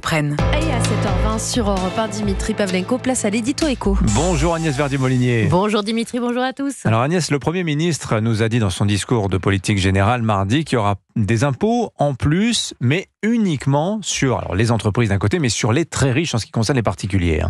entreprennent. Et à 7h20 sur Europe 1, Dimitri Pavlenko, place à l'édito éco. Bonjour Agnès Verdier-Molinier. Bonjour Dimitri, bonjour à tous. Alors Agnès, le Premier ministre nous a dit dans son discours de politique générale mardi qu'il y aura des impôts en plus, mais uniquement sur les entreprises d'un côté, mais sur les très riches en ce qui concerne les particuliers.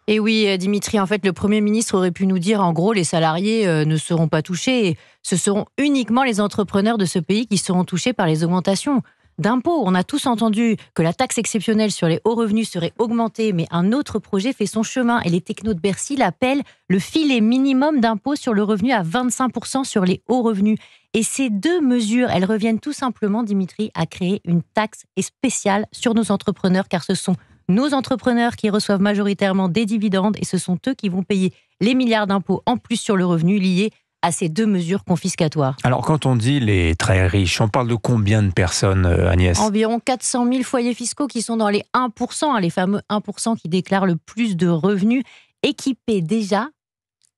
Et oui, Dimitri, en fait, le Premier ministre aurait pu nous dire, en gros, les salariés ne seront pas touchés. Et ce seront uniquement les entrepreneurs de ce pays qui seront touchés par les augmentations d'impôts. On a tous entendu que la taxe exceptionnelle sur les hauts revenus serait augmentée, mais un autre projet fait son chemin. Et les technos de Bercy l'appellent le filet minimum d'impôt sur le revenu à 25% sur les hauts revenus. Et ces deux mesures, elles reviennent tout simplement, Dimitri, à créer une taxe spéciale sur nos entrepreneurs, car ce sont nos entrepreneurs qui reçoivent majoritairement des dividendes et ce sont eux qui vont payer les milliards d'impôts en plus sur le revenu liés à ces deux mesures confiscatoires. Alors quand on dit les très riches, on parle de combien de personnes, Agnès ? Environ 400 000 foyers fiscaux qui sont dans les 1%, les fameux 1% qui déclarent le plus de revenus et qui paient déjà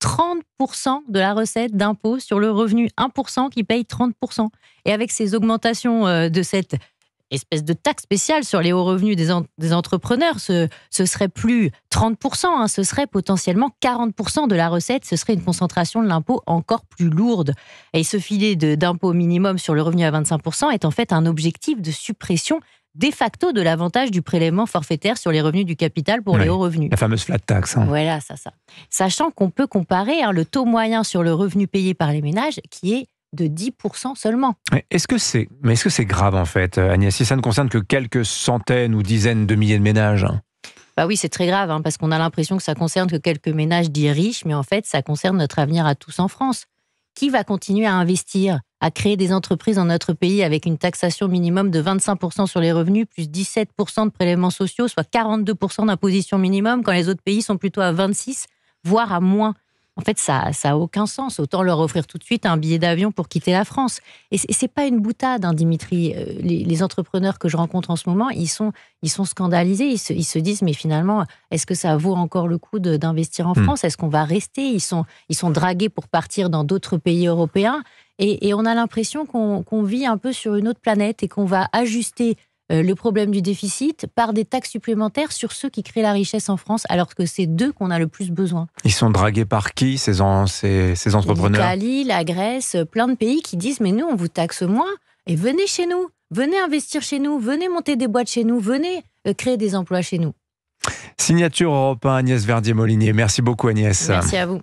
30% de la recette d'impôt sur le revenu. 1% qui paye 30%. Et avec ces augmentations de cette espèce de taxe spéciale sur les hauts revenus des entrepreneurs, ce serait plus 30%, ce serait potentiellement 40% de la recette, ce serait une concentration de l'impôt encore plus lourde. Et ce filet d'impôt minimum sur le revenu à 25% est en fait un objectif de suppression de facto de l'avantage du prélèvement forfaitaire sur les revenus du capital pour les hauts revenus. La fameuse flat tax. Voilà, ça. Sachant qu'on peut comparer le taux moyen sur le revenu payé par les ménages qui est de 10% seulement. Est-ce que c'est grave en fait, Agnès, si ça ne concerne que quelques centaines ou dizaines de milliers de ménages ? Bah oui, c'est très grave, parce qu'on a l'impression que ça concerne que quelques ménages dits riches, mais en fait, ça concerne notre avenir à tous en France. Qui va continuer à investir, à créer des entreprises dans notre pays avec une taxation minimum de 25% sur les revenus, plus 17% de prélèvements sociaux, soit 42% d'imposition minimum, quand les autres pays sont plutôt à 26%, voire à moins ? En fait, ça a aucun sens. Autant leur offrir tout de suite un billet d'avion pour quitter la France. Et c'est pas une boutade, Dimitri. Les entrepreneurs que je rencontre en ce moment, ils sont scandalisés. Ils se disent, mais finalement, est-ce que ça vaut encore le coup d'investir en France ? Est-ce qu'on va rester ? Ils sont dragués pour partir dans d'autres pays européens. Et on a l'impression qu'on vit un peu sur une autre planète et qu'on va ajuster le problème du déficit par des taxes supplémentaires sur ceux qui créent la richesse en France, alors que c'est d'eux qu'on a le plus besoin. Ils sont dragués par qui, ces entrepreneurs ? L'Italie, la Grèce, plein de pays qui disent « mais nous, on vous taxe moins et venez chez nous, venez investir chez nous, venez monter des boîtes chez nous, venez créer des emplois chez nous ». Signature Europe 1, Agnès Verdier-Molinier. Merci beaucoup Agnès. Merci à vous.